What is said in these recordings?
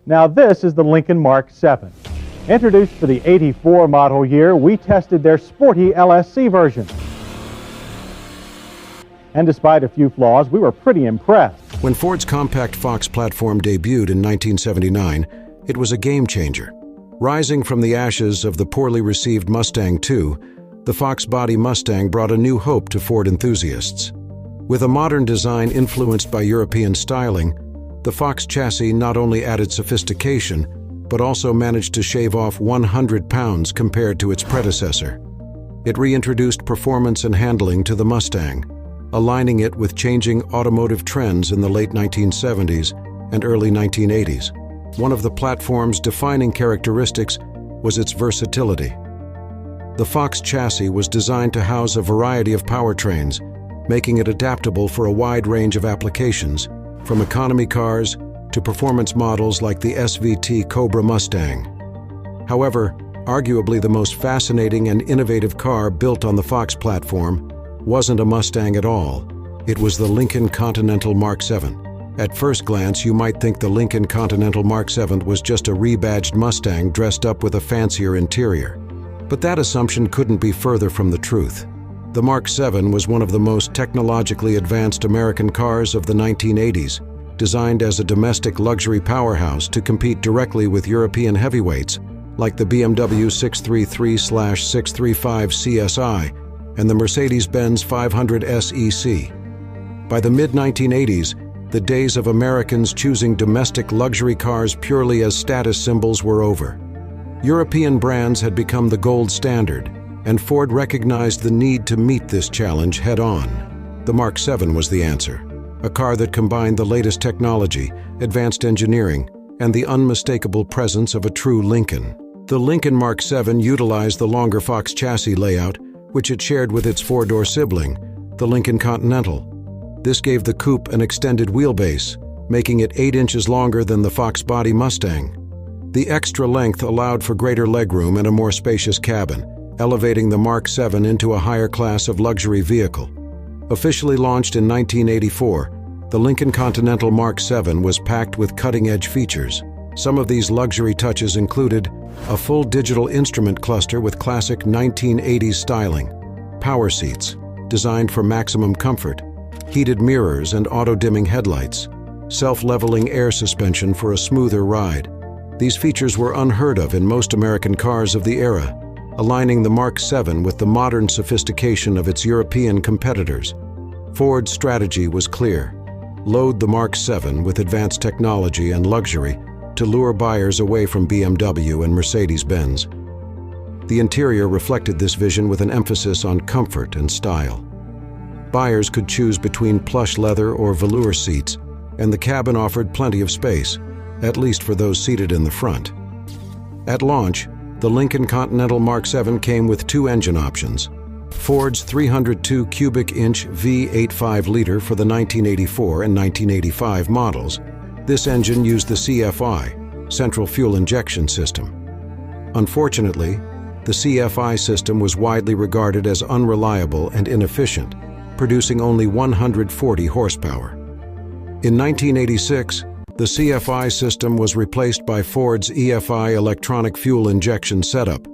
Now this is the Lincoln Mark VII. Introduced for the '84 model year, we tested their sporty LSC version. And despite a few flaws, we were pretty impressed. When Ford's compact Fox platform debuted in 1979, it was a game changer. Rising from the ashes of the poorly received Mustang II, the Fox body Mustang brought a new hope to Ford enthusiasts. With a modern design influenced by European styling, the Fox chassis not only added sophistication, but also managed to shave off 100 pounds compared to its predecessor. It reintroduced performance and handling to the Mustang, aligning it with changing automotive trends in the late 1970s and early 1980s. One of the platform's defining characteristics was its versatility. The Fox chassis was designed to house a variety of powertrains, making it adaptable for a wide range of applications, from economy cars to performance models like the SVT Cobra Mustang. However, arguably the most fascinating and innovative car built on the Fox platform wasn't a Mustang at all. It was the Lincoln Continental Mark VII. At first glance, you might think the Lincoln Continental Mark VII was just a rebadged Mustang dressed up with a fancier interior. But that assumption couldn't be further from the truth. The Mark VII was one of the most technologically advanced American cars of the 1980s, designed as a domestic luxury powerhouse to compete directly with European heavyweights like the BMW 633/635 CSI and the Mercedes-Benz 500 SEC. By the mid-1980s, the days of Americans choosing domestic luxury cars purely as status symbols were over. European brands had become the gold standard, and Ford recognized the need to meet this challenge head-on. The Mark VII was the answer, a car that combined the latest technology, advanced engineering, and the unmistakable presence of a true Lincoln. The Lincoln Mark VII utilized the longer Fox chassis layout, which it shared with its four-door sibling, the Lincoln Continental. This gave the coupe an extended wheelbase, making it 8 inches longer than the Fox body Mustang. The extra length allowed for greater legroom and a more spacious cabin, elevating the Mark VII into a higher class of luxury vehicle. Officially launched in 1984, the Lincoln Continental Mark VII was packed with cutting-edge features. Some of these luxury touches included a full digital instrument cluster with classic 1980s styling, power seats, designed for maximum comfort, heated mirrors and auto-dimming headlights, self-leveling air suspension for a smoother ride. These features were unheard of in most American cars of the era, aligning the Mark VII with the modern sophistication of its European competitors. Ford's strategy was clear: load the Mark VII with advanced technology and luxury to lure buyers away from BMW and Mercedes-Benz. The interior reflected this vision with an emphasis on comfort and style. Buyers could choose between plush leather or velour seats, and the cabin offered plenty of space, at least for those seated in the front. At launch, the Lincoln Continental Mark VII came with 2 engine options: Ford's 302 cubic inch V8 5-liter for the 1984 and 1985 models. This engine used the CFI, Central Fuel Injection System. Unfortunately, the CFI system was widely regarded as unreliable and inefficient, producing only 140 horsepower. In 1986, the CFI system was replaced by Ford's EFI electronic fuel injection setup,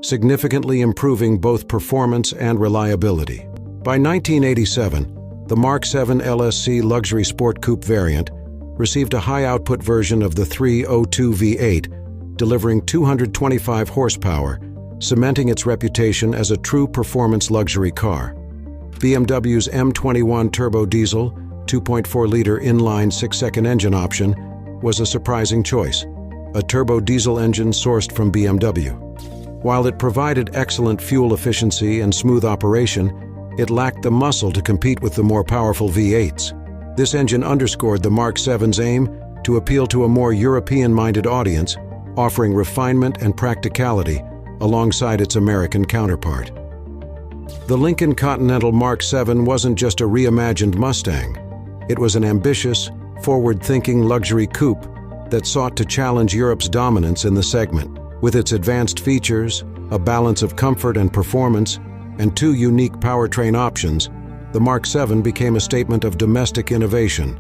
significantly improving both performance and reliability. By 1987, the Mark VII LSC luxury sport coupe variant received a high-output version of the 302 V8, delivering 225 horsepower, cementing its reputation as a true performance luxury car. BMW's M21 turbo diesel 2.4-liter inline 6-second engine option was a surprising choice, a turbo diesel engine sourced from BMW. While it provided excellent fuel efficiency and smooth operation, it lacked the muscle to compete with the more powerful V8s. This engine underscored the Mark VII's aim to appeal to a more European-minded audience, offering refinement and practicality alongside its American counterpart. The Lincoln Continental Mark VII wasn't just a reimagined Mustang. It was an ambitious, forward-thinking luxury coupe that sought to challenge Europe's dominance in the segment. With its advanced features, a balance of comfort and performance, and 2 unique powertrain options, the Mark VII became a statement of domestic innovation.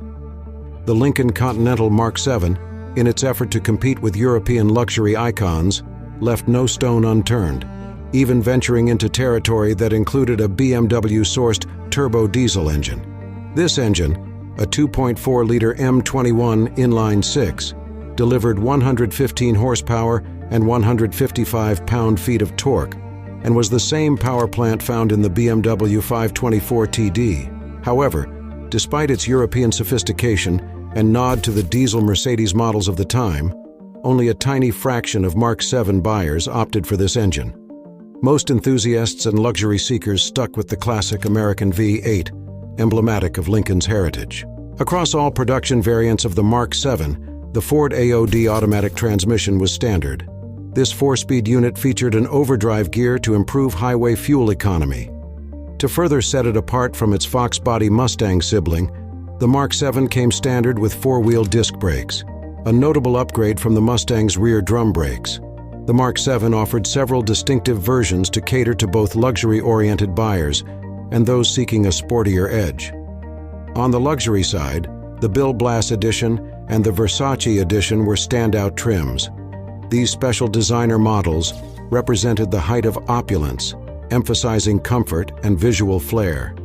The Lincoln Continental Mark VII, in its effort to compete with European luxury icons, left no stone unturned, even venturing into territory that included a BMW-sourced turbo diesel engine. This engine, a 2.4-liter M21 inline-six, delivered 115 horsepower and 155 pound-feet of torque, and was the same power plant found in the BMW 524 TD. However, despite its European sophistication and nod to the diesel Mercedes models of the time, only a tiny fraction of Mark VII buyers opted for this engine. Most enthusiasts and luxury seekers stuck with the classic American V8, emblematic of Lincoln's heritage. Across all production variants of the Mark VII, the Ford AOD automatic transmission was standard. This four-speed unit featured an overdrive gear to improve highway fuel economy. To further set it apart from its Fox body Mustang sibling, the Mark VII came standard with four-wheel disc brakes, a notable upgrade from the Mustang's rear drum brakes. The Mark VII offered several distinctive versions to cater to both luxury-oriented buyers and those seeking a sportier edge. On the luxury side, the Bill Blass Edition and the Versace Edition were standout trims. These special designer models represented the height of opulence, emphasizing comfort and visual flair.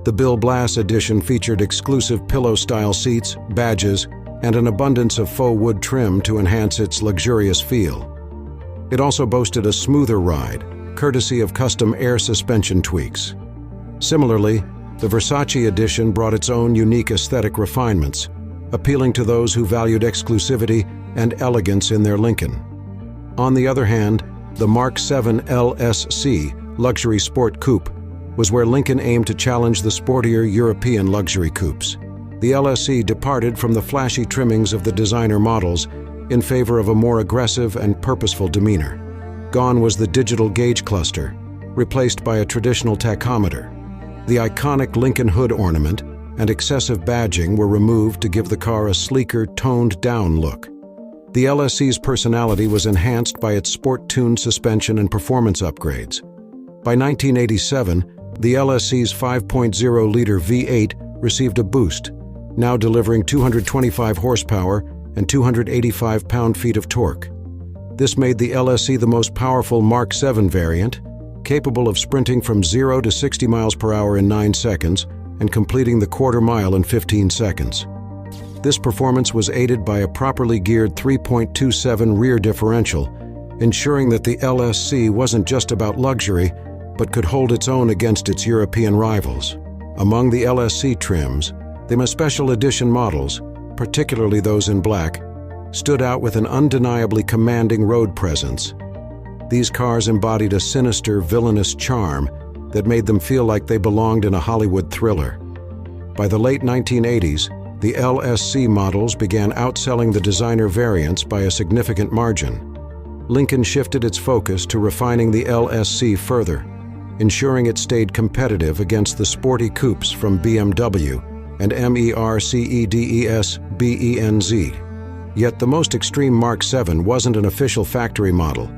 The Bill Blass Edition featured exclusive pillow-style seats, badges, and an abundance of faux wood trim to enhance its luxurious feel. It also boasted a smoother ride, courtesy of custom air suspension tweaks. Similarly, the Versace Edition brought its own unique aesthetic refinements, appealing to those who valued exclusivity and elegance in their Lincoln. On the other hand, the Mark VII LSC luxury sport coupe was where Lincoln aimed to challenge the sportier European luxury coupes. The LSC departed from the flashy trimmings of the designer models in favor of a more aggressive and purposeful demeanor. Gone was the digital gauge cluster, replaced by a traditional tachometer. The iconic Lincoln hood ornament and excessive badging were removed to give the car a sleeker, toned-down look. The LSC's personality was enhanced by its sport-tuned suspension and performance upgrades. By 1987, the LSC's 5.0-liter V8 received a boost, now delivering 225 horsepower and 285 pound-feet of torque. This made the LSC the most powerful Mark VII variant, capable of sprinting from 0 to 60 miles per hour in 9 seconds and completing the quarter mile in 15 seconds. This performance was aided by a properly geared 3.27 rear differential, ensuring that the LSC wasn't just about luxury, but could hold its own against its European rivals. Among the LSC trims, the special edition models, particularly those in black, stood out with an undeniably commanding road presence. These cars embodied a sinister, villainous charm that made them feel like they belonged in a Hollywood thriller. By the late 1980s, the LSC models began outselling the designer variants by a significant margin. Lincoln shifted its focus to refining the LSC further, ensuring it stayed competitive against the sporty coupes from BMW and Mercedes-Benz. Yet the most extreme Mark VII wasn't an official factory model.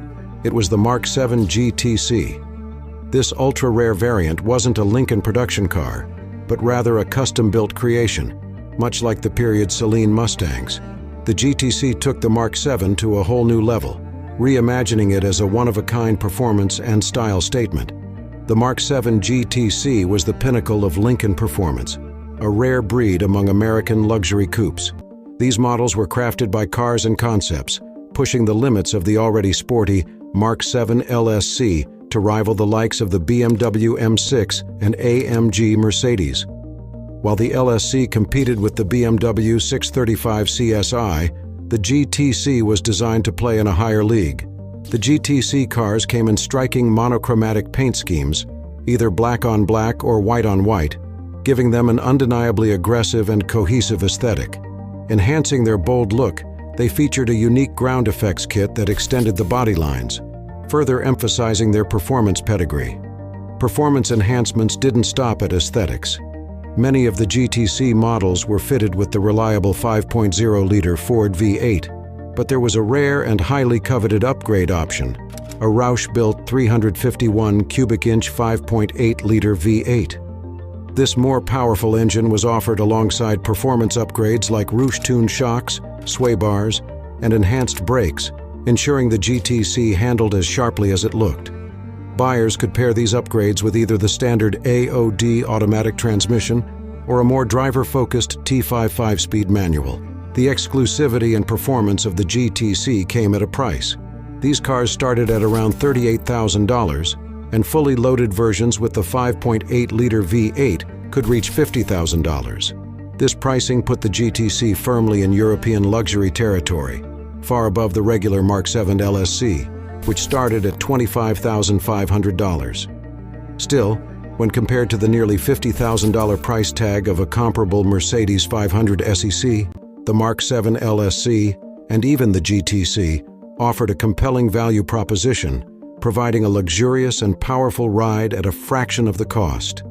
It was the Mark VII GTC. This ultra-rare variant wasn't a Lincoln production car, but rather a custom-built creation, much like the period's Celine Mustangs. The GTC took the Mark VII to a whole new level, reimagining it as a one-of-a-kind performance and style statement. The Mark VII GTC was the pinnacle of Lincoln performance, a rare breed among American luxury coupes. These models were crafted by Cars and Concepts, pushing the limits of the already sporty Mark VII LSC to rival the likes of the BMW M6 and AMG Mercedes. While the LSC competed with the BMW 635 CSI, the GTC was designed to play in a higher league. The GTC cars came in striking monochromatic paint schemes, either black on black or white on white, giving them an undeniably aggressive and cohesive aesthetic. Enhancing their bold look, they featured a unique ground effects kit that extended the body lines, further emphasizing their performance pedigree. Performance enhancements didn't stop at aesthetics. Many of the GTC models were fitted with the reliable 5.0-liter Ford V8, but there was a rare and highly coveted upgrade option, a Roush-built 351 cubic inch 5.8-liter V8. This more powerful engine was offered alongside performance upgrades like roof-tuned shocks, sway bars, and enhanced brakes, ensuring the GTC handled as sharply as it looked. Buyers could pair these upgrades with either the standard AOD automatic transmission or a more driver-focused T5 5-speed manual. The exclusivity and performance of the GTC came at a price. These cars started at around $38,000, and fully loaded versions with the 5.8-liter V8 could reach $50,000. This pricing put the GTC firmly in European luxury territory, far above the regular Mark VII LSC, which started at $25,500. Still, when compared to the nearly $50,000 price tag of a comparable Mercedes 500 SEC, the Mark VII LSC, and even the GTC, offered a compelling value proposition, providing a luxurious and powerful ride at a fraction of the cost.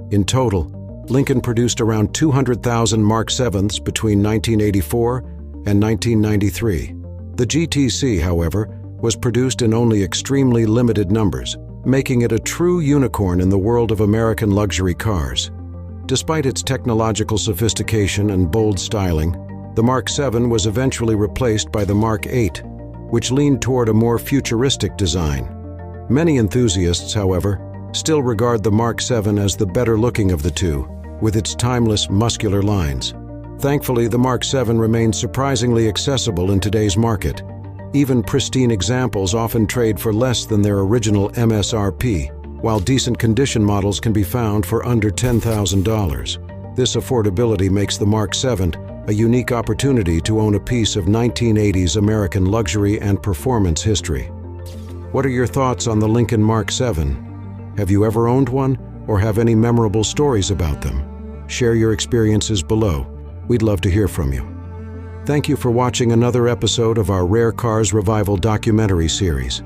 In total, Lincoln produced around 200,000 Mark VIIs between 1984 and 1993. The GTC, however, was produced in only extremely limited numbers, making it a true unicorn in the world of American luxury cars. Despite its technological sophistication and bold styling, the Mark VII was eventually replaced by the Mark VIII, which leaned toward a more futuristic design. Many enthusiasts, however, still regard the Mark VII as the better-looking of the two, with its timeless, muscular lines. Thankfully, the Mark VII remains surprisingly accessible in today's market. Even pristine examples often trade for less than their original MSRP, while decent condition models can be found for under $10,000. This affordability makes the Mark VII a unique opportunity to own a piece of 1980s American luxury and performance history. What are your thoughts on the Lincoln Mark VII? Have you ever owned one, or have any memorable stories about them? Share your experiences below. We'd love to hear from you. Thank you for watching another episode of our Rare Cars Revival documentary series.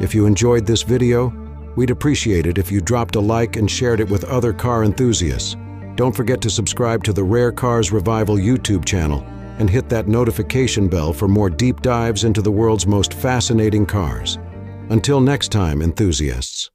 If you enjoyed this video, we'd appreciate it if you dropped a like and shared it with other car enthusiasts. Don't forget to subscribe to the Rare Cars Revival YouTube channel and hit that notification bell for more deep dives into the world's most fascinating cars. Until next time, enthusiasts.